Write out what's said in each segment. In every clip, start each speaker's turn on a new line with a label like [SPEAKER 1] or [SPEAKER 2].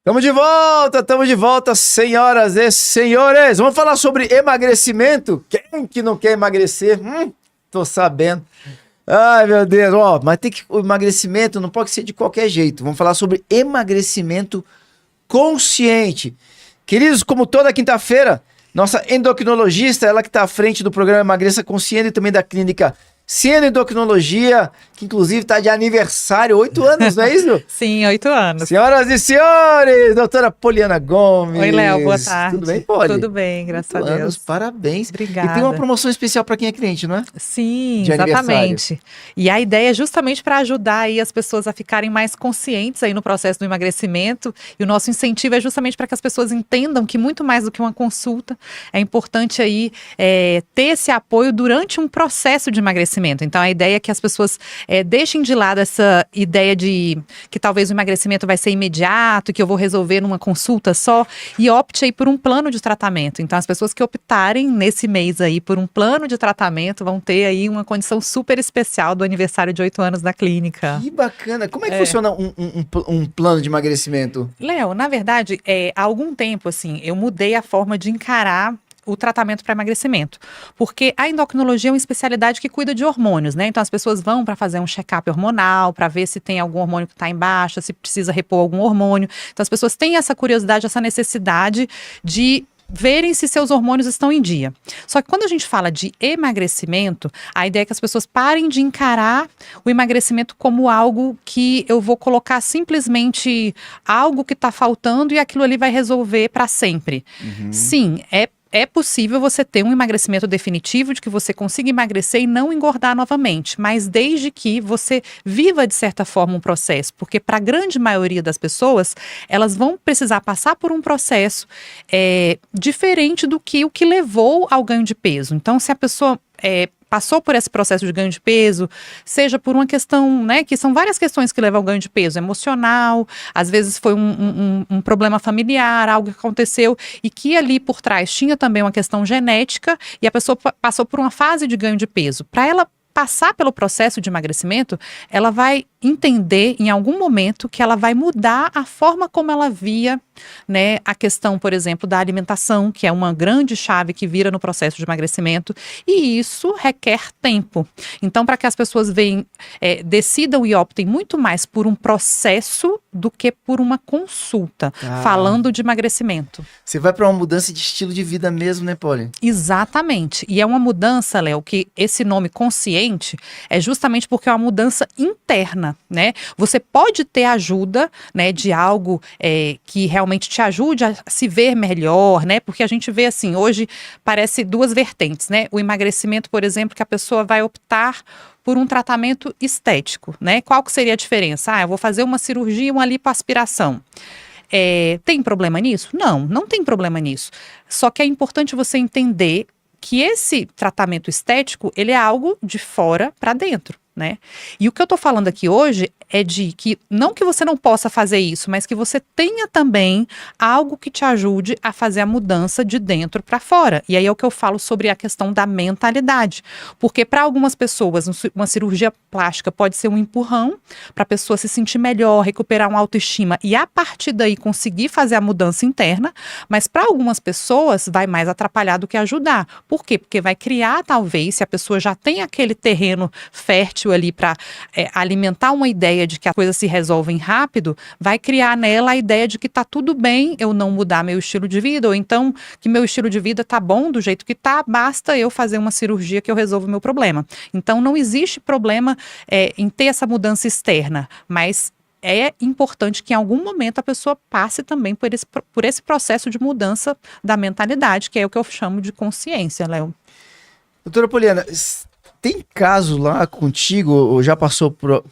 [SPEAKER 1] Estamos de volta, senhoras e senhores. Vamos falar sobre emagrecimento? Quem que não quer emagrecer? Tô sabendo. Ai, meu Deus. Mas o emagrecimento não pode ser de qualquer jeito. Vamos falar sobre emagrecimento consciente. Queridos, como toda quinta-feira, nossa endocrinologista, ela que está à frente do programa Emagreça Consciente e também da clínica Cieno Endocrinologia, que inclusive está de aniversário, 8 anos, não é isso?
[SPEAKER 2] Sim, 8 anos.
[SPEAKER 1] Senhoras e senhores, doutora Poliana Gomes.
[SPEAKER 2] Oi, Léo, boa tarde.
[SPEAKER 1] Tudo bem, Poli?
[SPEAKER 2] Tudo bem, graças a Deus.
[SPEAKER 1] Anos, parabéns.
[SPEAKER 2] Obrigada.
[SPEAKER 1] E tem uma promoção especial para quem é cliente, não é?
[SPEAKER 2] Sim,
[SPEAKER 1] de
[SPEAKER 2] exatamente. E a ideia é justamente para ajudar aí as pessoas a ficarem mais conscientes aí no processo do emagrecimento. E o nosso incentivo é justamente para que as pessoas entendam que muito mais do que uma consulta, é importante aí ter esse apoio durante um processo de emagrecimento. Então, a ideia é que as pessoas deixem de lado essa ideia de que talvez o emagrecimento vai ser imediato, que eu vou resolver numa consulta só, e opte aí por um plano de tratamento. Então, as pessoas que optarem nesse mês aí por um plano de tratamento vão ter aí uma condição super especial do aniversário de 8 anos da clínica.
[SPEAKER 1] Que bacana! Como é que funciona um plano de emagrecimento?
[SPEAKER 2] Léo, na verdade, há algum tempo, assim, eu mudei a forma de encarar o tratamento para emagrecimento, porque a endocrinologia é uma especialidade que cuida de hormônios, né? Então as pessoas vão para fazer um check-up hormonal, para ver se tem algum hormônio que está em baixa, se precisa repor algum hormônio. Então as pessoas têm essa curiosidade, essa necessidade de verem se seus hormônios estão em dia. Só que quando a gente fala de emagrecimento, a ideia é que as pessoas parem de encarar o emagrecimento como algo que eu vou colocar simplesmente algo que está faltando e aquilo ali vai resolver para sempre. Sim, é possível você ter um emagrecimento definitivo, de que você consiga emagrecer e não engordar novamente, mas desde que você viva, de certa forma, um processo, porque para a grande maioria das pessoas, elas vão precisar passar por um processo diferente do que o que levou ao ganho de peso. Então, se a pessoa passou por esse processo de ganho de peso, seja por uma questão, né, que são várias questões que levam ao ganho de peso, emocional, às vezes foi um problema familiar, algo que aconteceu e que ali por trás tinha também uma questão genética e a pessoa passou por uma fase de ganho de peso. Para ela passar pelo processo de emagrecimento, ela vai entender em algum momento que ela vai mudar a forma como ela via, né, a questão, por exemplo, da alimentação, que é uma grande chave que vira no processo de emagrecimento, e isso requer tempo. Então, para que as pessoas decidam e optem muito mais por um processo do que por uma consulta, falando de emagrecimento.
[SPEAKER 1] Você vai para uma mudança de estilo de vida mesmo, né, Poli?
[SPEAKER 2] Exatamente. E é uma mudança, Léo, que esse nome consciente é justamente porque é uma mudança interna, né? Você pode ter ajuda, né, de algo que realmente te ajude a se ver melhor, né? Porque a gente vê assim, hoje parece duas vertentes, né? O emagrecimento, por exemplo, que a pessoa vai optar por um tratamento estético, né? Qual que seria a diferença? Eu vou fazer uma cirurgia, uma lipoaspiração. Tem problema nisso? Não tem problema nisso. Só que é importante você entender que esse tratamento estético, ele é algo de fora para dentro, né? E o que eu tô falando aqui hoje é de que, não que você não possa fazer isso, mas que você tenha também algo que te ajude a fazer a mudança de dentro para fora. E aí é o que eu falo sobre a questão da mentalidade. Porque para algumas pessoas, uma cirurgia plástica pode ser um empurrão para a pessoa se sentir melhor, recuperar uma autoestima e a partir daí conseguir fazer a mudança interna, mas para algumas pessoas vai mais atrapalhar do que ajudar. Por quê? Porque vai criar, talvez, se a pessoa já tem aquele terreno fértil ali para alimentar uma ideia de que as coisas se resolvem rápido, vai criar nela a ideia de que tá tudo bem eu não mudar meu estilo de vida, ou então que meu estilo de vida tá bom do jeito que tá, basta eu fazer uma cirurgia que eu resolvo o meu problema. Então não existe problema em ter essa mudança externa, mas é importante que em algum momento a pessoa passe também por esse processo de mudança da mentalidade, que é o que eu chamo de consciência, Léo.
[SPEAKER 1] Doutora Poliana, tem caso lá contigo, ou já passou por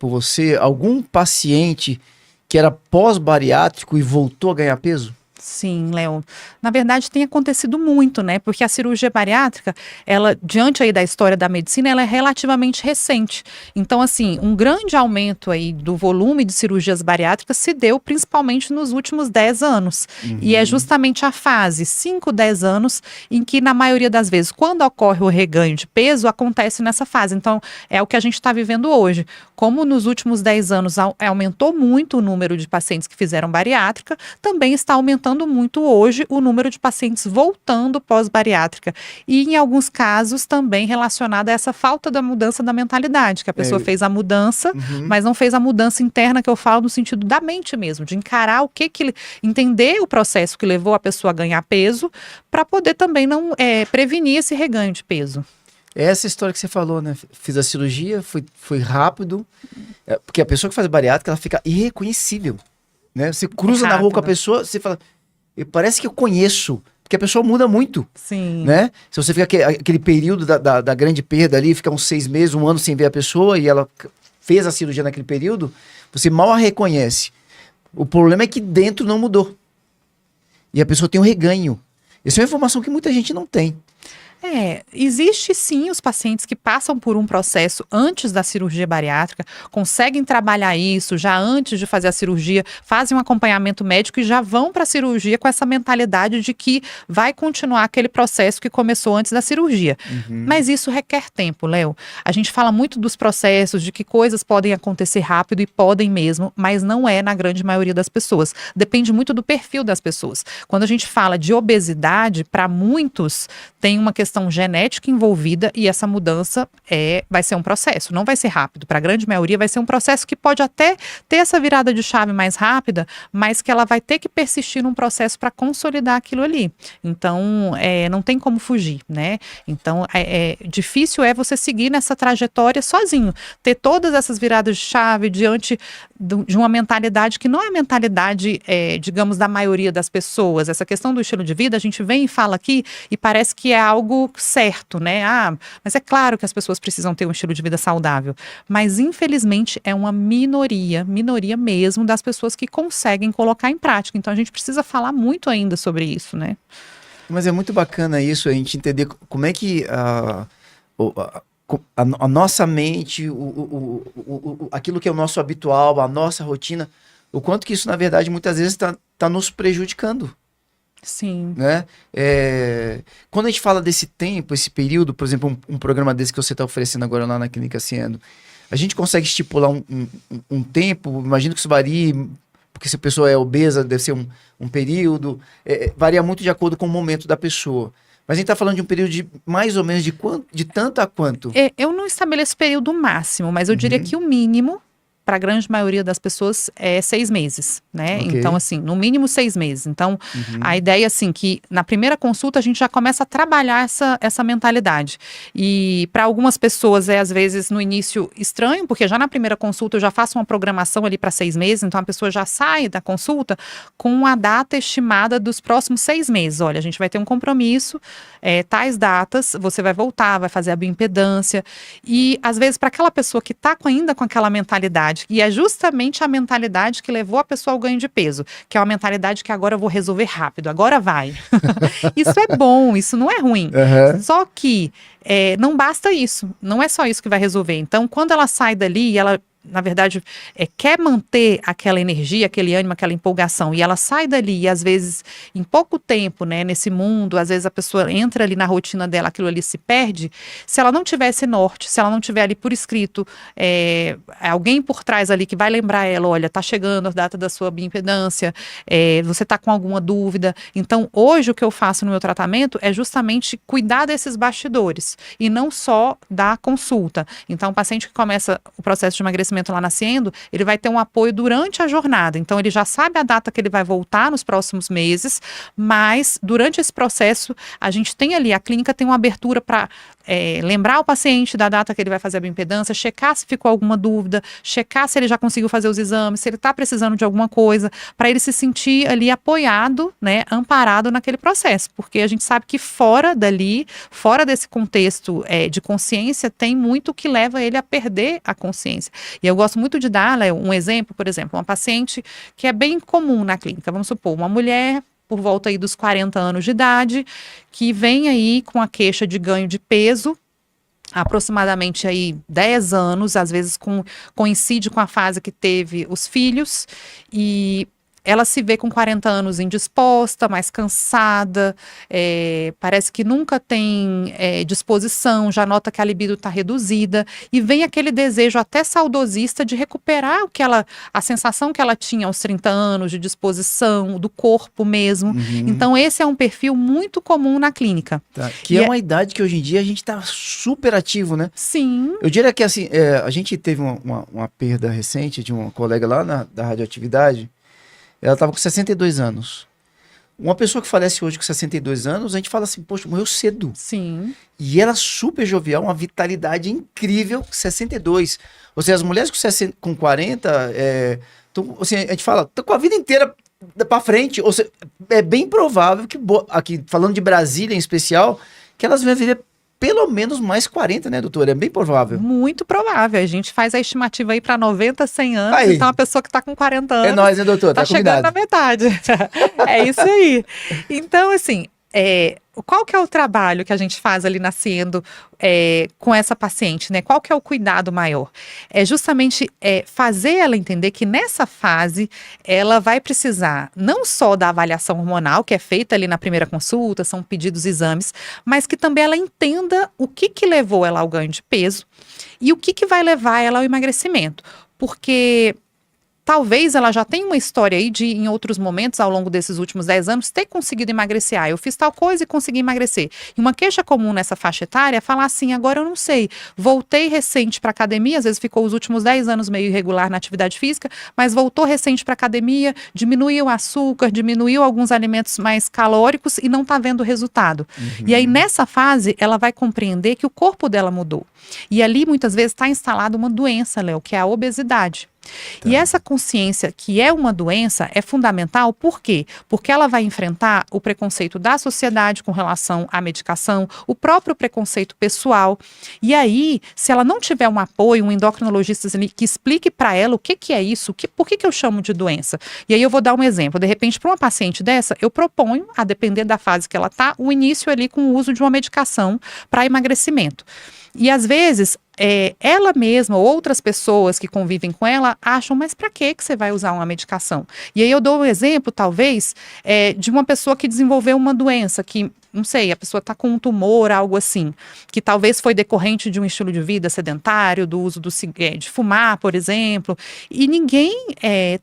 [SPEAKER 1] você, algum paciente que era pós-bariátrico e voltou a ganhar peso?
[SPEAKER 2] Sim, Léo. Na verdade, tem acontecido muito, né? Porque a cirurgia bariátrica, ela, diante aí da história da medicina, ela é relativamente recente. Então, assim, um grande aumento aí do volume de cirurgias bariátricas se deu principalmente nos últimos 10 anos. E é justamente a fase 5, 10 anos em que, na maioria das vezes, quando ocorre o reganho de peso, acontece nessa fase. Então, é o que a gente está vivendo hoje. Como nos últimos 10 anos aumentou muito o número de pacientes que fizeram bariátrica, também está aumentando muito hoje o número de pacientes voltando pós-bariátrica. E em alguns casos também relacionado a essa falta da mudança da mentalidade, que a pessoa fez a mudança, mas não fez a mudança interna que eu falo no sentido da mente mesmo, de encarar o que entender o processo que levou a pessoa a ganhar peso, para poder também não prevenir esse reganho de peso.
[SPEAKER 1] Essa história que você falou, né? Fiz a cirurgia, foi rápido, porque a pessoa que faz bariátrica, ela fica irreconhecível, né? Você cruza na rua com a pessoa, você fala, parece que eu conheço, porque a pessoa muda muito.
[SPEAKER 2] Sim.
[SPEAKER 1] Né? Se você fica aquele período da grande perda ali, fica uns 6 meses, 1 ano sem ver a pessoa, e ela fez a cirurgia naquele período, você mal a reconhece. O problema é que dentro não mudou. E a pessoa tem um reganho. Essa é uma informação que muita gente não tem.
[SPEAKER 2] Existe sim os pacientes que passam por um processo antes da cirurgia bariátrica, conseguem trabalhar isso já antes de fazer a cirurgia, fazem um acompanhamento médico e já vão para a cirurgia com essa mentalidade de que vai continuar aquele processo que começou antes da cirurgia. Mas isso requer tempo, Léo. A gente fala muito dos processos, de que coisas podem acontecer rápido e podem mesmo, mas não é na grande maioria das pessoas. Depende muito do perfil das pessoas. Quando a gente fala de obesidade, para muitos tem uma questão genética envolvida e essa mudança vai ser um processo, não vai ser rápido. Para a grande maioria vai ser um processo que pode até ter essa virada de chave mais rápida, mas que ela vai ter que persistir num processo para consolidar aquilo ali. Então, não tem como fugir, né? Então, difícil você seguir nessa trajetória sozinho, ter todas essas viradas de chave diante de uma mentalidade que não é a mentalidade, digamos, da maioria das pessoas. Essa questão do estilo de vida, a gente vem e fala aqui e parece que é algo certo, né? Mas é claro que as pessoas precisam ter um estilo de vida saudável, mas infelizmente é uma minoria mesmo das pessoas que conseguem colocar em prática. Então a gente precisa falar muito ainda sobre isso, né?
[SPEAKER 1] Mas é muito bacana isso, a gente entender como é que a nossa mente, aquilo que é o nosso habitual, a nossa rotina, o quanto que isso, na verdade, muitas vezes está nos prejudicando.
[SPEAKER 2] Sim.
[SPEAKER 1] Né? Quando a gente fala desse tempo, esse período, por exemplo, um programa desse que você está oferecendo agora lá na Clínica Ciendo, a gente consegue estipular um tempo? Imagino que isso varie, porque se a pessoa é obesa, deve ser um período, varia muito de acordo com o momento da pessoa. Mas a gente está falando de um período de mais ou menos de tanto a quanto?
[SPEAKER 2] Eu não estabeleço período máximo, mas eu diria que o mínimo para a grande maioria das pessoas é 6 meses, né?
[SPEAKER 1] Okay.
[SPEAKER 2] Então, assim, no mínimo 6 meses. Então, a ideia, assim, que na primeira consulta a gente já começa a trabalhar essa mentalidade. E para algumas pessoas às vezes, no início estranho, porque já na primeira consulta eu já faço uma programação ali para 6 meses, então a pessoa já sai da consulta com a data estimada dos próximos 6 meses. Olha, a gente vai ter um compromisso, tais datas, você vai voltar, vai fazer a bioimpedância. E, às vezes, para aquela pessoa que está ainda com aquela mentalidade, e é justamente a mentalidade que levou a pessoa ao ganho de peso, que é uma mentalidade que agora eu vou resolver rápido, agora vai. Isso é bom, isso não é ruim. Só que não basta isso, não é só isso que vai resolver. Então, quando ela sai dali e ela, na verdade, quer manter aquela energia, aquele ânimo, aquela empolgação, e ela sai dali e às vezes, em pouco tempo, né, nesse mundo, às vezes a pessoa entra ali na rotina dela, aquilo ali se perde. Se ela não tiver esse norte, se ela não tiver ali por escrito, alguém por trás ali que vai lembrar ela, olha, tá chegando a data da sua bioimpedância, você tá com alguma dúvida. Então, hoje o que eu faço no meu tratamento é justamente cuidar desses bastidores e não só da consulta. Então, o paciente que começa o processo de emagrecimento lá na Ciendo, ele vai ter um apoio durante a jornada. Então, ele já sabe a data que ele vai voltar nos próximos meses, mas durante esse processo, a gente tem ali, a clínica tem uma abertura para lembrar o paciente da data que ele vai fazer a bioimpedância, checar se ficou alguma dúvida, checar se ele já conseguiu fazer os exames, se ele está precisando de alguma coisa, para ele se sentir ali apoiado, né, amparado naquele processo, porque a gente sabe que fora dali, fora desse contexto de consciência, tem muito que leva ele a perder a consciência. E eu gosto muito de dar, Léo, um exemplo, por exemplo, uma paciente que é bem comum na clínica, vamos supor, uma mulher por volta aí dos 40 anos de idade, que vem aí com a queixa de ganho de peso, aproximadamente aí 10 anos, às vezes coincide com a fase que teve os filhos, e ela se vê com 40 anos indisposta, mais cansada, parece que nunca tem disposição, já nota que a libido está reduzida, e vem aquele desejo até saudosista de recuperar a sensação que ela tinha aos 30 anos, de disposição, do corpo mesmo. Então esse é um perfil muito comum na clínica.
[SPEAKER 1] Tá. Que é uma idade que hoje em dia a gente está super ativo, né?
[SPEAKER 2] Sim.
[SPEAKER 1] Eu diria que assim, a gente teve uma perda recente de uma colega lá da radioatividade. Ela estava com 62 anos. Uma pessoa que falece hoje com 62 anos, a gente fala assim, poxa, morreu cedo.
[SPEAKER 2] Sim.
[SPEAKER 1] E ela super jovial, uma vitalidade incrível, 62. Ou seja, as mulheres com 40, assim, a gente fala, estão com a vida inteira para frente. Ou seja, é bem provável que, aqui falando de Brasília em especial, que elas vão viver pelo menos mais 40, né, doutora? É bem provável.
[SPEAKER 2] Muito provável. A gente faz a estimativa aí para 90, 100 anos.
[SPEAKER 1] Aí.
[SPEAKER 2] Então, a pessoa que está com 40 anos...
[SPEAKER 1] É nóis, né, doutor?
[SPEAKER 2] Tá chegando na metade. É isso aí. Então, assim, qual que é o trabalho que a gente faz ali nascendo com essa paciente, né? Qual que é o cuidado maior? É justamente fazer ela entender que nessa fase ela vai precisar não só da avaliação hormonal, que é feita ali na primeira consulta, são pedidos exames, mas que também ela entenda o que levou ela ao ganho de peso e o que vai levar ela ao emagrecimento. Porque talvez ela já tenha uma história aí de, em outros momentos, ao longo desses últimos 10 anos, ter conseguido emagrecer. Eu fiz tal coisa e consegui emagrecer. E uma queixa comum nessa faixa etária é falar assim, agora eu não sei, voltei recente para academia, às vezes ficou os últimos 10 anos meio irregular na atividade física, mas voltou recente para academia, diminuiu o açúcar, diminuiu alguns alimentos mais calóricos e não está vendo resultado. E aí, nessa fase, ela vai compreender que o corpo dela mudou. E ali, muitas vezes, está instalada uma doença, Léo, que é a obesidade. Tá. E essa consciência que é uma doença é fundamental, por quê? Porque ela vai enfrentar o preconceito da sociedade com relação à medicação, o próprio preconceito pessoal. E aí, se ela não tiver um apoio, um endocrinologista que explique para ela o que é isso, por que eu chamo de doença. E aí eu vou dar um exemplo. De repente, para uma paciente dessa, eu proponho, a depender da fase que ela está, o início ali com o uso de uma medicação para emagrecimento. E às vezes, ela mesma ou outras pessoas que convivem com ela acham, mas para que você vai usar uma medicação? E aí eu dou um exemplo, talvez, de uma pessoa que desenvolveu uma doença que, não sei, a pessoa está com um tumor, algo assim, que talvez foi decorrente de um estilo de vida sedentário, do uso de fumar, por exemplo, e ninguém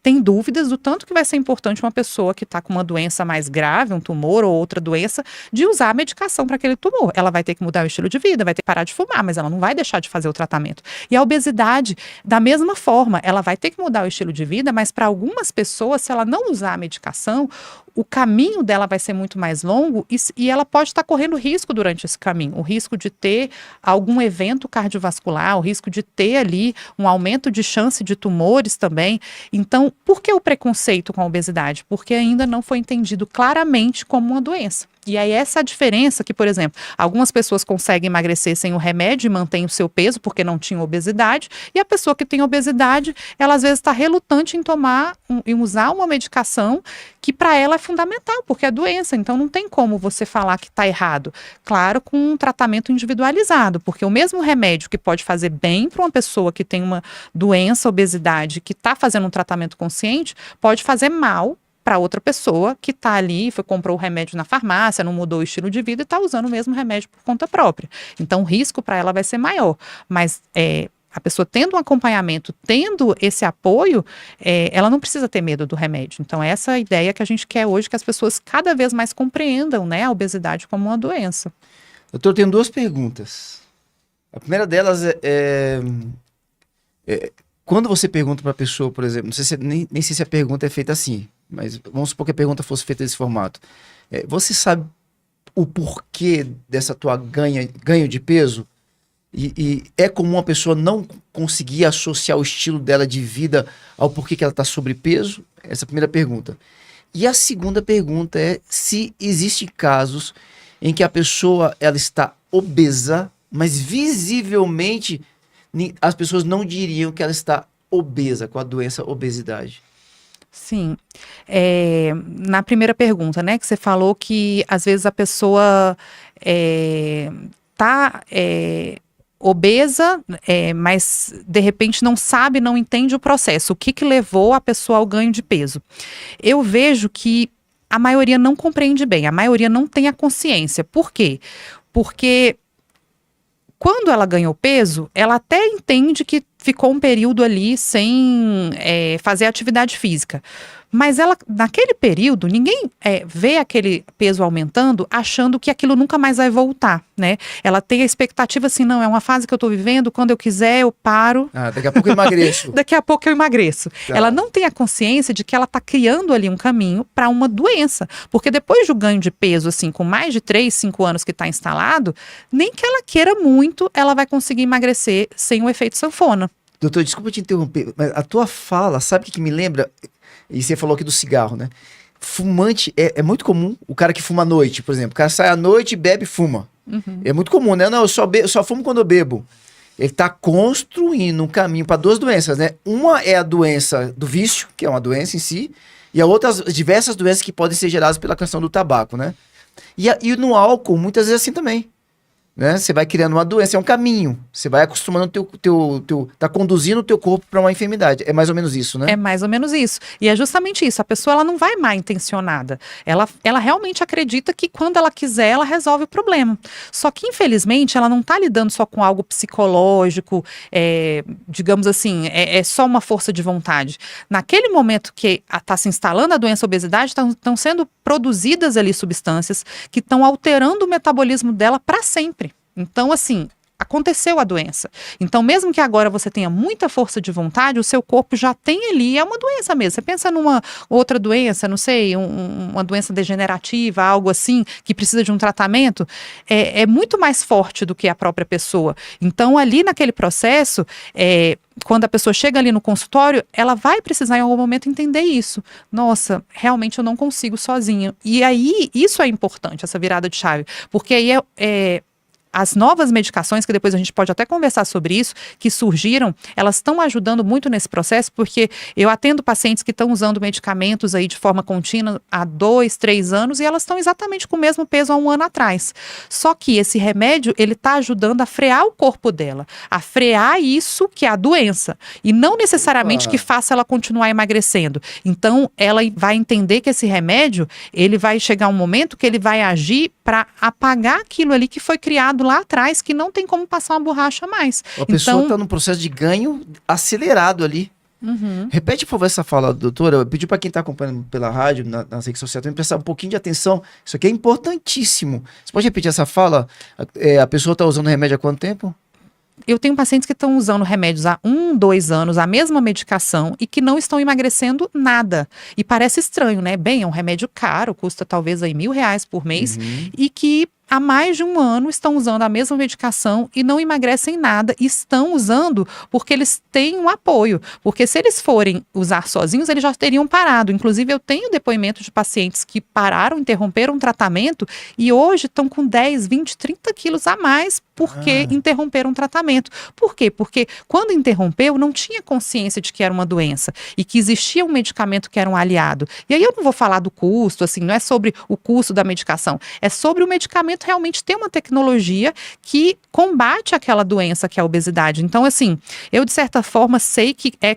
[SPEAKER 2] tem dúvidas do tanto que vai ser importante uma pessoa que está com uma doença mais grave, um tumor ou outra doença, de usar a medicação para aquele tumor. Ela vai ter que mudar o estilo de vida, vai ter que parar de fumar, mas ela não vai deixar de fazer o tratamento. E a obesidade, da mesma forma, ela vai ter que mudar o estilo de vida, mas para algumas pessoas, se ela não usar a medicação, o caminho dela vai ser muito mais longo e ela pode estar correndo risco durante esse caminho. O risco de ter algum evento cardiovascular, o risco de ter ali um aumento de chance de tumores também. Então, por que o preconceito com a obesidade? Porque ainda não foi entendido claramente como uma doença. E aí essa diferença que, por exemplo, algumas pessoas conseguem emagrecer sem o remédio e mantêm o seu peso porque não tinham obesidade, e a pessoa que tem obesidade, ela às vezes está relutante em tomar, em usar uma medicação que para ela é fundamental, porque é doença, então não tem como você falar que está errado. Claro, com um tratamento individualizado, porque o mesmo remédio que pode fazer bem para uma pessoa que tem uma doença, obesidade, que está fazendo um tratamento consciente, pode fazer mal para outra pessoa que está ali, comprou o remédio na farmácia, não mudou o estilo de vida e está usando o mesmo remédio por conta própria. Então, o risco para ela vai ser maior. Mas a pessoa tendo um acompanhamento, tendo esse apoio, ela não precisa ter medo do remédio. Então, essa é a ideia que a gente quer hoje, que as pessoas cada vez mais compreendam, né, a obesidade como uma doença.
[SPEAKER 1] Doutor, eu tenho duas perguntas. A primeira delas quando você pergunta para a pessoa, por exemplo, não sei se, nem sei se a pergunta é feita assim, mas vamos supor que a pergunta fosse feita desse formato. Você sabe o porquê dessa tua ganho de peso? E é comum a pessoa não conseguir associar o estilo dela de vida ao porquê que ela está sobrepeso? Essa é a primeira pergunta. E a segunda pergunta é se existem casos em que a pessoa ela está obesa, mas visivelmente as pessoas não diriam que ela está obesa, com a doença obesidade.
[SPEAKER 2] Sim. Na primeira pergunta, né, que você falou que às vezes a pessoa tá obesa, mas de repente não sabe, não entende o processo. O que que levou a pessoa ao ganho de peso? Eu vejo que a maioria não compreende bem, a maioria não tem a consciência. Por quê? Porque quando ela ganhou peso, ela até entende que ficou um período ali sem fazer atividade física. Mas ela, naquele período, ninguém vê aquele peso aumentando achando que aquilo nunca mais vai voltar, né? Ela tem a expectativa assim, não, é uma fase que eu tô vivendo, quando eu quiser eu paro.
[SPEAKER 1] Daqui a pouco eu emagreço.
[SPEAKER 2] Daqui a pouco eu emagreço.
[SPEAKER 1] Tá.
[SPEAKER 2] Ela não tem a consciência de que ela tá criando ali um caminho para uma doença. Porque depois do ganho de peso, assim, com mais de 3, 5 anos que está instalado, nem que ela queira muito, ela vai conseguir emagrecer sem o efeito sanfona.
[SPEAKER 1] Doutor, desculpa te interromper, mas a tua fala, sabe o que me lembra? E você falou aqui do cigarro, né? Fumante, é muito comum o cara que fuma à noite, por exemplo. O cara sai à noite, bebe e fuma.
[SPEAKER 2] Uhum.
[SPEAKER 1] É muito comum, né? Não, eu só fumo quando eu bebo. Ele tá construindo um caminho para duas doenças, né? Uma é a doença do vício, que é uma doença em si, e a outra, as diversas doenças que podem ser geradas pela questão do tabaco, né? E no álcool, muitas vezes assim também. Né? Você vai criando uma doença, é um caminho. Você vai acostumando tá conduzindo o teu corpo para uma enfermidade. É mais ou menos isso, né?
[SPEAKER 2] É mais ou menos isso. E é justamente isso. A pessoa ela não vai mal intencionada. Ela realmente acredita que quando ela quiser, ela resolve o problema. Só que, infelizmente, ela não está lidando só com algo psicológico, digamos assim, é só uma força de vontade. Naquele momento que está se instalando a doença, a obesidade, estão sendo produzidas ali substâncias que estão alterando o metabolismo dela para sempre. Então, assim, aconteceu a doença. Então, mesmo que agora você tenha muita força de vontade, o seu corpo já tem ali, é uma doença mesmo. Você pensa numa outra doença, não sei, uma doença degenerativa, algo assim, que precisa de um tratamento, é muito mais forte do que a própria pessoa. Então, ali naquele processo, quando a pessoa chega ali no consultório, ela vai precisar em algum momento entender isso. Nossa, realmente eu não consigo sozinha. E aí, isso é importante, essa virada de chave. Porque aí as novas medicações, que depois a gente pode até conversar sobre isso, que surgiram, elas estão ajudando muito nesse processo, porque eu atendo pacientes que estão usando medicamentos aí de forma contínua há 2, 3 anos e elas estão exatamente com o mesmo peso há 1 ano atrás. Só que esse remédio, ele está ajudando a frear o corpo dela, a frear isso que é a doença, e não necessariamente que faça ela continuar emagrecendo. Então, ela vai entender que esse remédio, ele vai chegar um momento que ele vai agir para apagar aquilo ali que foi criado lá atrás, que não tem como passar uma borracha mais.
[SPEAKER 1] A pessoa está num processo de ganho acelerado ali.
[SPEAKER 2] Uhum.
[SPEAKER 1] Repete, por favor, essa fala, doutora. Eu pedi para quem está acompanhando pela rádio, nas redes sociais, também prestar um pouquinho de atenção. Isso aqui é importantíssimo. Você pode repetir essa fala? A pessoa está usando remédio há quanto tempo?
[SPEAKER 2] Eu tenho pacientes que estão usando remédios há 1, 2 anos, a mesma medicação, e que não estão emagrecendo nada. E parece estranho, né? Bem, é um remédio caro, custa talvez aí R$1.000 por mês, e que há mais de 1 ano estão usando a mesma medicação e não emagrecem nada, e estão usando porque eles têm um apoio. Porque se eles forem usar sozinhos, eles já teriam parado. Inclusive, eu tenho depoimento de pacientes que pararam, interromperam o tratamento e hoje estão com 10, 20, 30 quilos a mais porque interromperam o tratamento. Por quê? Porque quando interrompeu, não tinha consciência de que era uma doença e que existia um medicamento que era um aliado. E aí eu não vou falar do custo, assim, não é sobre o custo da medicação, é sobre o medicamento realmente ter uma tecnologia que combate aquela doença que é a obesidade. Então, assim, eu de certa forma sei que é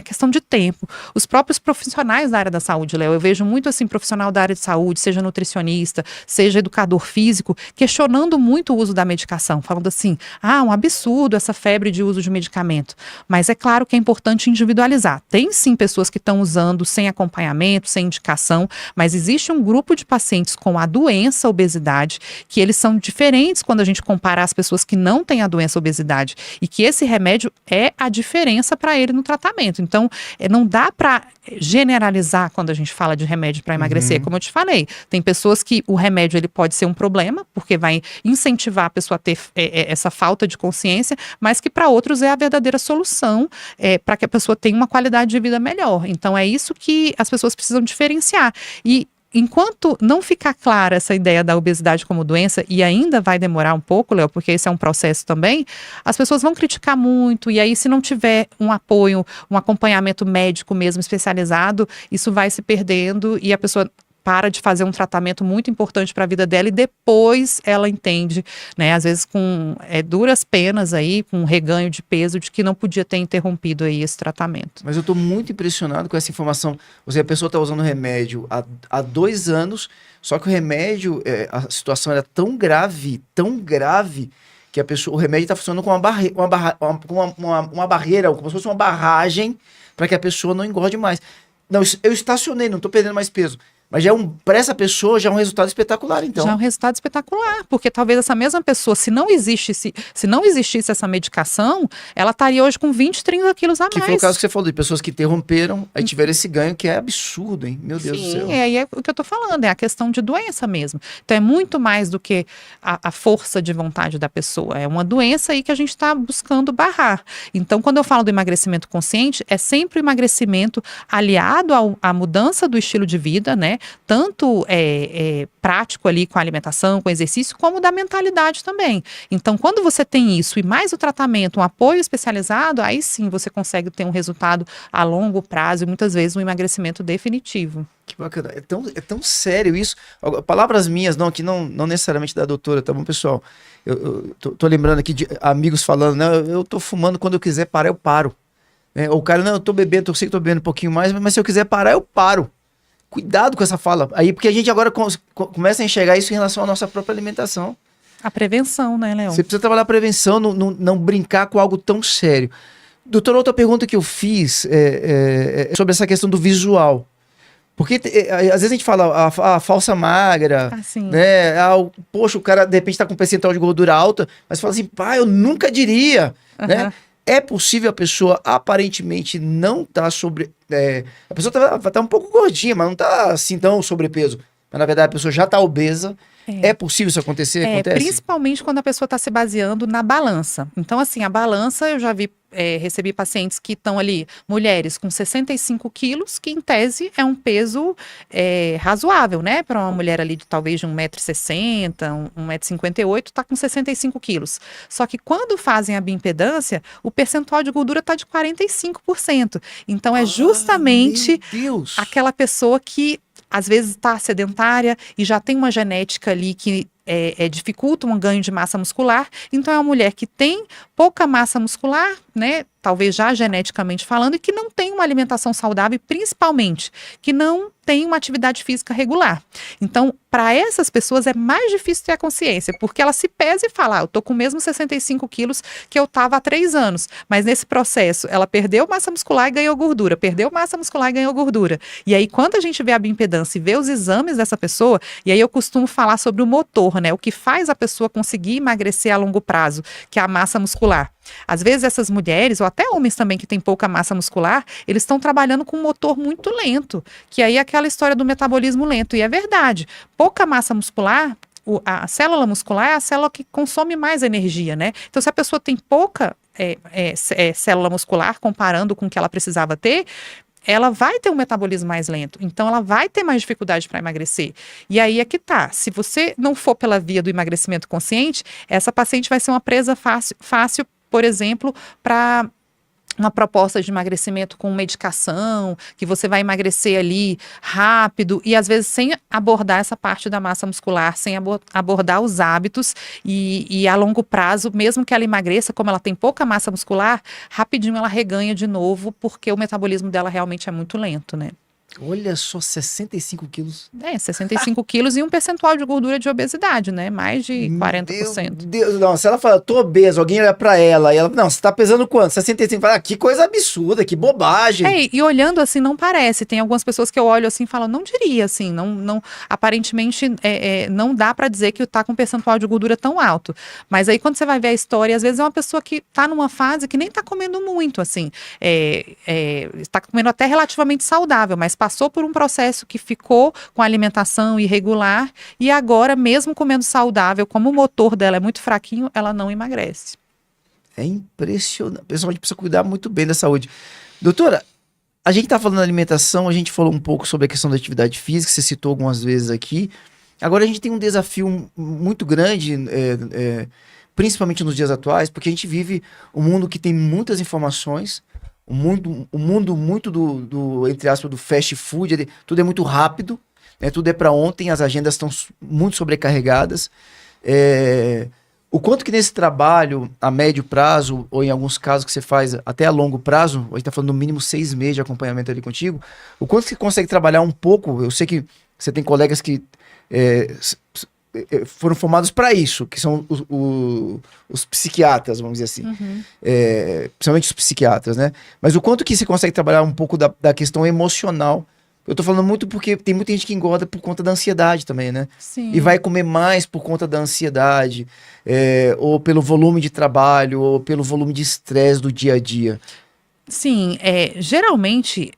[SPEAKER 2] questão de tempo. Os próprios profissionais da área da saúde, Léo, eu vejo muito assim, profissional da área de saúde, seja nutricionista, seja educador físico, questionando muito o uso da medicação, falando assim, um absurdo essa febre de uso de medicamento. Mas é claro que é importante individualizar. Tem sim pessoas que estão usando sem acompanhamento, sem indicação, mas existe um grupo de pacientes com a doença obesidade, que eles são diferentes quando a gente compara as pessoas que não têm a doença obesidade, e que esse remédio é a diferença para ele no tratamento. Então, não dá para generalizar quando a gente fala de remédio para emagrecer, como eu te falei. Tem pessoas que o remédio ele pode ser um problema, porque vai incentivar a pessoa a ter essa falta de consciência, mas que para outros é a verdadeira solução para que a pessoa tenha uma qualidade de vida melhor. Então, é isso que as pessoas precisam diferenciar. E enquanto não ficar clara essa ideia da obesidade como doença, e ainda vai demorar um pouco, Léo, porque esse é um processo também, as pessoas vão criticar muito, e aí se não tiver um apoio, um acompanhamento médico mesmo especializado, isso vai se perdendo e a pessoa para de fazer um tratamento muito importante para a vida dela e depois ela entende, né, às vezes com duras penas aí, com um reganho de peso de que não podia ter interrompido aí esse tratamento.
[SPEAKER 1] Mas eu estou muito impressionado com essa informação. Ou seja, a pessoa está usando remédio há 2 anos, só que o remédio, a situação era tão grave, que o remédio está funcionando com uma barreira, como se fosse uma barragem para que a pessoa não engorde mais. Não, eu estacionei, não estou perdendo mais peso. Mas para essa pessoa já é um resultado espetacular, então.
[SPEAKER 2] Já é um resultado espetacular, porque talvez essa mesma pessoa, se não existisse essa medicação, ela estaria hoje com 20, 30 quilos a mais.
[SPEAKER 1] Que foi o caso que você falou, de pessoas que interromperam, aí tiveram esse ganho, que é absurdo, hein? Meu Deus do céu.
[SPEAKER 2] Sim, aí é o que eu tô falando, é a questão de doença mesmo. Então é muito mais do que a força de vontade da pessoa, é uma doença aí que a gente está buscando barrar. Então quando eu falo do emagrecimento consciente, é sempre o emagrecimento aliado à mudança do estilo de vida, né? Tanto prático ali com a alimentação, com o exercício, como da mentalidade também. Então, quando você tem isso e mais o tratamento, um apoio especializado, aí sim você consegue ter um resultado a longo prazo e muitas vezes um emagrecimento definitivo.
[SPEAKER 1] Que bacana. É tão sério isso. Palavras minhas, não, que não necessariamente da doutora, tá bom, pessoal? Eu tô lembrando aqui de amigos falando, né? Eu tô fumando, quando eu quiser parar, eu paro. Ou o cara, não, eu tô bebendo, eu sei que tô bebendo um pouquinho mais, mas se eu quiser parar, eu paro. Cuidado com essa fala. Aí, porque a gente agora começa a enxergar isso em relação à nossa própria alimentação.
[SPEAKER 2] A prevenção, né, Léo?
[SPEAKER 1] Você precisa trabalhar a prevenção, não brincar com algo tão sério. Doutor, outra pergunta que eu fiz é sobre essa questão do visual. Porque às vezes a gente fala a falsa magra, né? Poxa, o cara de repente tá com um percentual de gordura alta, mas fala assim, pá, eu nunca diria, né? É possível a pessoa aparentemente não tá a pessoa tá um pouco gordinha, mas não tá assim tão sobrepeso. Mas na verdade a pessoa já tá obesa. É possível isso acontecer? Acontece?
[SPEAKER 2] Principalmente quando a pessoa está se baseando na balança. Então, assim, a balança, eu já recebi pacientes que estão ali, mulheres com 65 quilos, que em tese é um peso razoável, né? Para uma mulher ali de talvez de 1,60 m, 1,58 m, está com 65 quilos. Só que quando fazem a bioimpedância, o percentual de gordura está de 45%. Então, é justamente aquela pessoa que às vezes está sedentária e já tem uma genética ali que dificulta um ganho de massa muscular. Então é uma mulher que tem pouca massa muscular, né? Talvez já geneticamente falando, e que não tem uma alimentação saudável, e principalmente que não tem uma atividade física regular. Então, para essas pessoas é mais difícil ter a consciência, porque ela se pesa e fala, eu tô com o mesmo 65 quilos que eu tava há 3 anos, mas nesse processo ela perdeu massa muscular e ganhou gordura, perdeu massa muscular e ganhou gordura. E aí quando a gente vê a bioimpedância e vê os exames dessa pessoa, e aí eu costumo falar sobre o motor, né? O que faz a pessoa conseguir emagrecer a longo prazo, que é a massa muscular. Às vezes essas mulheres, ou até homens também que têm pouca massa muscular, eles estão trabalhando com um motor muito lento, que aí é aquela história do metabolismo lento, e é verdade, pouca massa muscular, a célula muscular é a célula que consome mais energia, né? Então se a pessoa tem pouca célula muscular, comparando com o que ela precisava ter, ela vai ter um metabolismo mais lento, então ela vai ter mais dificuldade para emagrecer. E aí é que tá, se você não for pela via do emagrecimento consciente, essa paciente vai ser uma presa fácil, por exemplo, para uma proposta de emagrecimento com medicação, que você vai emagrecer ali rápido e às vezes sem abordar essa parte da massa muscular, sem abordar os hábitos e a longo prazo, mesmo que ela emagreça, como ela tem pouca massa muscular, rapidinho ela reganha de novo, porque o metabolismo dela realmente é muito lento, né?
[SPEAKER 1] Olha só, 65 quilos.
[SPEAKER 2] 65 quilos e um percentual de gordura de obesidade, né? Mais de 40%.
[SPEAKER 1] Meu Deus, não, se ela fala, tô obesa, alguém olha pra ela e ela, não, você tá pesando quanto? 65, fala, que coisa absurda, que bobagem.
[SPEAKER 2] E olhando assim, não parece. Tem algumas pessoas que eu olho assim e falo, não diria assim, não aparentemente não dá pra dizer que tá com um percentual de gordura tão alto. Mas aí quando você vai ver a história, às vezes é uma pessoa que tá numa fase que nem tá comendo muito, assim. Está comendo até relativamente saudável, mas passou por um processo que ficou com alimentação irregular e agora, mesmo comendo saudável, como o motor dela é muito fraquinho, ela não emagrece.
[SPEAKER 1] É impressionante. O pessoal precisa cuidar muito bem da saúde. Doutora, a gente tá falando da alimentação, a gente falou um pouco sobre a questão da atividade física, você citou algumas vezes aqui. Agora a gente tem um desafio muito grande, principalmente nos dias atuais, porque a gente vive um mundo que tem muitas informações, um mundo muito entre aspas, do fast food, tudo é muito rápido, né? Tudo é para ontem, as agendas estão muito sobrecarregadas. O quanto que nesse trabalho, a médio prazo, ou em alguns casos que você faz até a longo prazo, a gente está falando no mínimo 6 meses de acompanhamento ali contigo, o quanto que você consegue trabalhar um pouco, eu sei que você tem colegas que foram formados para isso, que são os psiquiatras, vamos dizer assim, principalmente os psiquiatras, né? Mas o quanto que você consegue trabalhar um pouco da questão emocional. Eu tô falando muito porque tem muita gente que engorda por conta da ansiedade também, né?
[SPEAKER 2] Sim.
[SPEAKER 1] E vai comer mais por conta da ansiedade, ou pelo volume de trabalho, ou pelo volume de estresse do dia a dia.
[SPEAKER 2] Sim, geralmente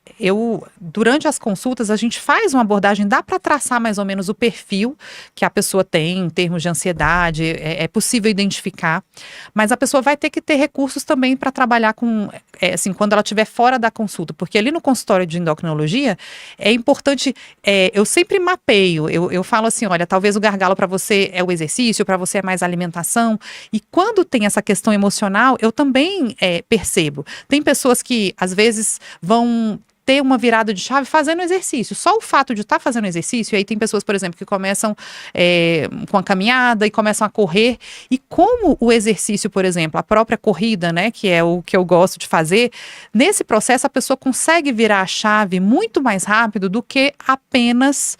[SPEAKER 2] durante as consultas a gente faz uma abordagem, dá para traçar mais ou menos o perfil que a pessoa tem em termos de ansiedade, é possível identificar, mas a pessoa vai ter que ter recursos também para trabalhar com, assim, quando ela estiver fora da consulta, porque ali no consultório de endocrinologia é importante, eu sempre mapeio, eu falo assim, olha, talvez o gargalo para você é o exercício, para você é mais a alimentação, e quando tem essa questão emocional, eu também percebo. Tem pessoas que às vezes vão ter uma virada de chave fazendo exercício. Só o fato de estar fazendo exercício, e aí tem pessoas, por exemplo, que começam com a caminhada e começam a correr, e como o exercício, por exemplo, a própria corrida, né, que é o que eu gosto de fazer, nesse processo a pessoa consegue virar a chave muito mais rápido do que apenas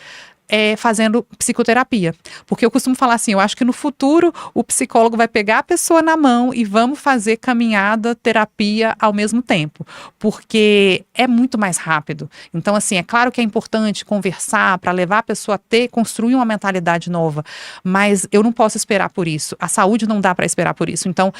[SPEAKER 2] fazendo psicoterapia. Porque eu costumo falar assim, eu acho que no futuro o psicólogo vai pegar a pessoa na mão e vamos fazer caminhada, terapia ao mesmo tempo. Porque é muito mais rápido. Então, assim, é claro que é importante conversar para levar a pessoa a construir uma mentalidade nova, mas eu não posso esperar por isso. A saúde não dá para esperar por isso. Então,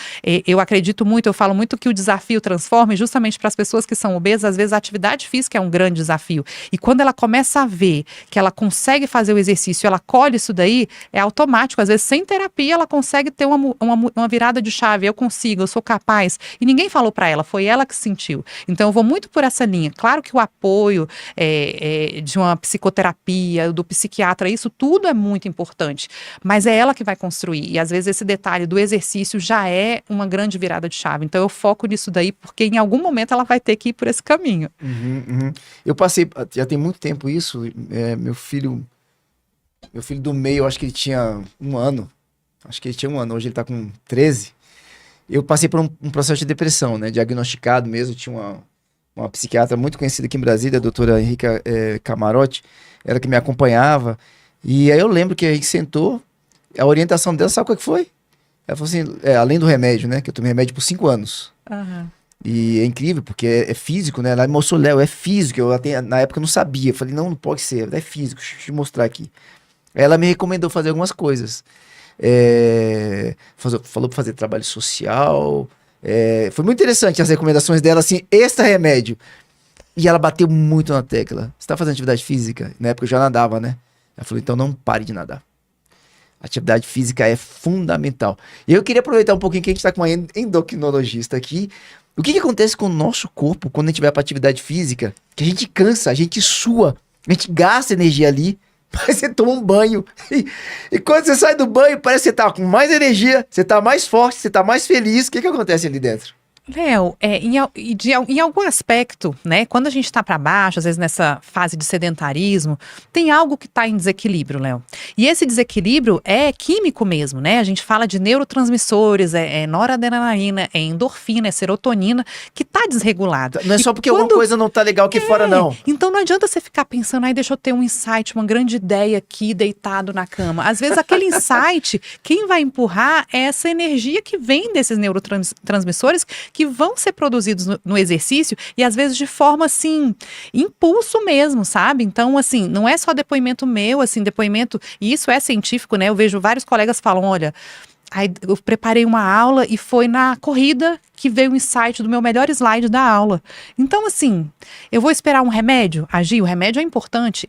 [SPEAKER 2] eu acredito muito, eu falo muito que o desafio transforma, justamente para as pessoas que são obesas, às vezes a atividade física é um grande desafio. E quando ela começa a ver que ela consegue fazer o exercício, ela colhe isso daí, é automático. Às vezes, sem terapia, ela consegue ter uma virada de chave. Eu consigo, eu sou capaz. E ninguém falou para ela, foi ela que sentiu. Então, eu vou muito por essa linha. Claro que o apoio de uma psicoterapia, do psiquiatra, isso tudo é muito importante. Mas é ela que vai construir. E, às vezes, esse detalhe do exercício já é uma grande virada de chave. Então, eu foco nisso daí, porque em algum momento ela vai ter que ir por esse caminho.
[SPEAKER 1] Eu passei, já tem muito tempo isso, meu filho do meio, acho que ele tinha 1 ano. Acho que ele tinha 1 ano, hoje ele tá com 13. Eu passei por um processo de depressão, né? Diagnosticado mesmo. Tinha uma psiquiatra muito conhecida aqui em Brasília, a doutora Henrica Camarotti, ela que me acompanhava. E aí eu lembro que a gente sentou, a orientação dela, sabe qual que foi? Ela falou assim, além do remédio, né? Que eu tomei remédio por 5 anos. E é incrível, porque é físico, né? Ela me mostrou, Léo, é físico. Na época eu não sabia. Eu falei, não pode ser, é físico, deixa eu te mostrar aqui. Ela me recomendou fazer algumas coisas. Falou para fazer trabalho social. Foi muito interessante as recomendações dela, assim, extra remédio. E ela bateu muito na tecla. Você tá fazendo atividade física? Na época eu já nadava, né? Ela falou, então não pare de nadar. Atividade física é fundamental. E eu queria aproveitar um pouquinho que a gente tá com uma endocrinologista aqui. O que acontece com o nosso corpo quando a gente vai pra atividade física? Que a gente cansa, a gente sua, a gente gasta energia ali. Mas você toma um banho e quando você sai do banho, parece que você tá com mais energia, você tá mais forte, você tá mais feliz. O que acontece ali dentro?
[SPEAKER 2] Léo, em algum aspecto, né, quando a gente está para baixo, às vezes nessa fase de sedentarismo, tem algo que está em desequilíbrio, Léo. E esse desequilíbrio é químico mesmo, né? A gente fala de neurotransmissores, noradrenalina, é endorfina, é serotonina, que está desregulado.
[SPEAKER 1] Não é só porque alguma coisa não tá legal aqui fora, não.
[SPEAKER 2] Então não adianta você ficar pensando, deixa eu ter um insight, uma grande ideia aqui, deitado na cama. Às vezes aquele insight, quem vai empurrar é essa energia que vem desses neurotransmissores que vão ser produzidos no exercício e às vezes de forma, assim, impulso mesmo, sabe? Então, assim, não é só depoimento meu, assim, depoimento, e isso é científico, né? Eu vejo vários colegas falam, olha, aí eu preparei uma aula e foi na corrida que veio o insight do meu melhor slide da aula. Então, assim, eu vou esperar um remédio agir? O remédio é importante?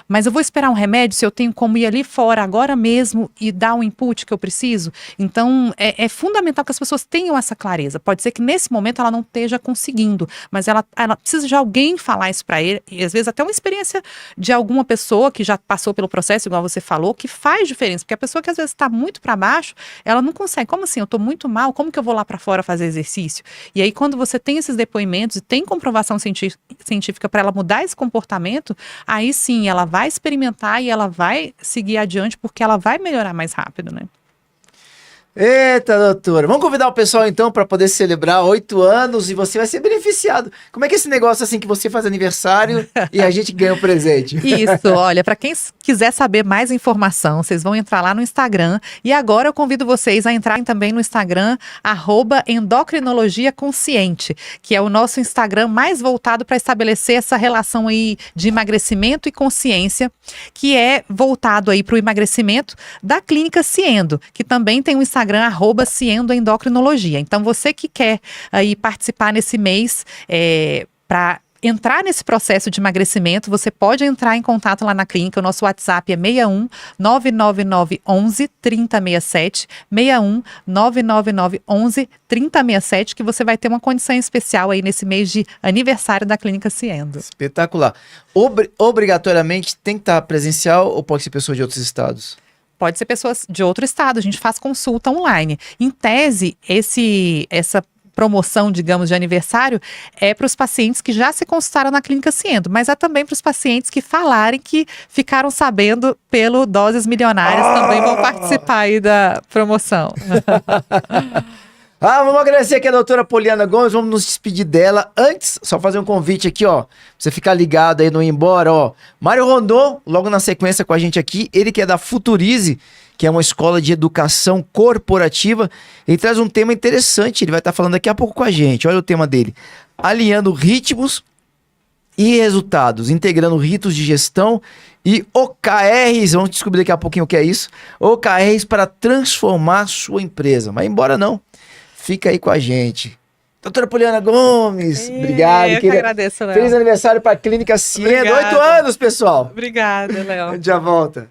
[SPEAKER 2] Mas eu vou esperar um remédio se eu tenho como ir ali fora agora mesmo e dar o input que eu preciso? Então, é fundamental que as pessoas tenham essa clareza. Pode ser que nesse momento ela não esteja conseguindo, mas ela precisa de alguém falar isso para ele, e às vezes até uma experiência de alguma pessoa que já passou pelo processo, igual você falou, que faz diferença, porque a pessoa que às vezes está muito para baixo, ela não consegue. Como assim? Eu estou muito mal, como que eu vou lá para fora fazer exercício? E aí, quando você tem esses depoimentos e tem comprovação científica para ela mudar esse comportamento, aí sim, ela vai experimentar e ela vai seguir adiante, porque ela vai melhorar mais rápido, né?
[SPEAKER 1] Eita, doutora. Vamos convidar o pessoal, então, para poder celebrar 8 anos e você vai ser beneficiado. Como é que é esse negócio, assim, que você faz aniversário e a gente ganha um presente?
[SPEAKER 2] Isso, olha, para quem quiser saber mais informação, vocês vão entrar lá no Instagram. E agora eu convido vocês a entrarem também no Instagram, @endocrinologiaconsciente, que é o nosso Instagram mais voltado para estabelecer essa relação aí de emagrecimento e consciência, que é voltado aí para o emagrecimento da Clínica Ciendo, que também tem um Instagram @ciendoendocrinologia. Então, você que quer aí participar nesse mês, para entrar nesse processo de emagrecimento, você pode entrar em contato lá na clínica. O nosso WhatsApp é 61 999 11 3067, 61 999 11 3067, que você vai ter uma condição especial aí nesse mês de aniversário da Clínica Ciendo.
[SPEAKER 1] Espetacular. Obrigatoriamente tem que estar presencial ou pode ser pessoa de outros estados?
[SPEAKER 2] Pode ser pessoas de outro estado, a gente faz consulta online. Em tese, essa promoção, digamos, de aniversário é para os pacientes que já se consultaram na Clínica Ciendo, mas é também para os pacientes que falarem que ficaram sabendo pelo Doses Milionárias, também vão participar aí da promoção.
[SPEAKER 1] Vamos agradecer aqui a doutora Poliana Gomes, vamos nos despedir dela. Antes, só fazer um convite aqui, ó, pra você ficar ligado aí, não ir embora, ó. Mário Rondon, logo na sequência com a gente aqui, ele que é da Futurize, que é uma escola de educação corporativa. Ele traz um tema interessante, ele vai estar falando daqui a pouco com a gente. Olha o tema dele: alinhando ritmos e resultados, integrando ritos de gestão e OKRs, vamos descobrir daqui a pouquinho o que é isso, OKRs para transformar sua empresa. Mas embora não, fica aí com a gente. Doutora Poliana Gomes, obrigado.
[SPEAKER 2] Eu que agradeço, Léo.
[SPEAKER 1] Feliz aniversário para a Clínica Ciendo. 8 anos, pessoal.
[SPEAKER 2] Obrigada, Léo.
[SPEAKER 1] Já volta.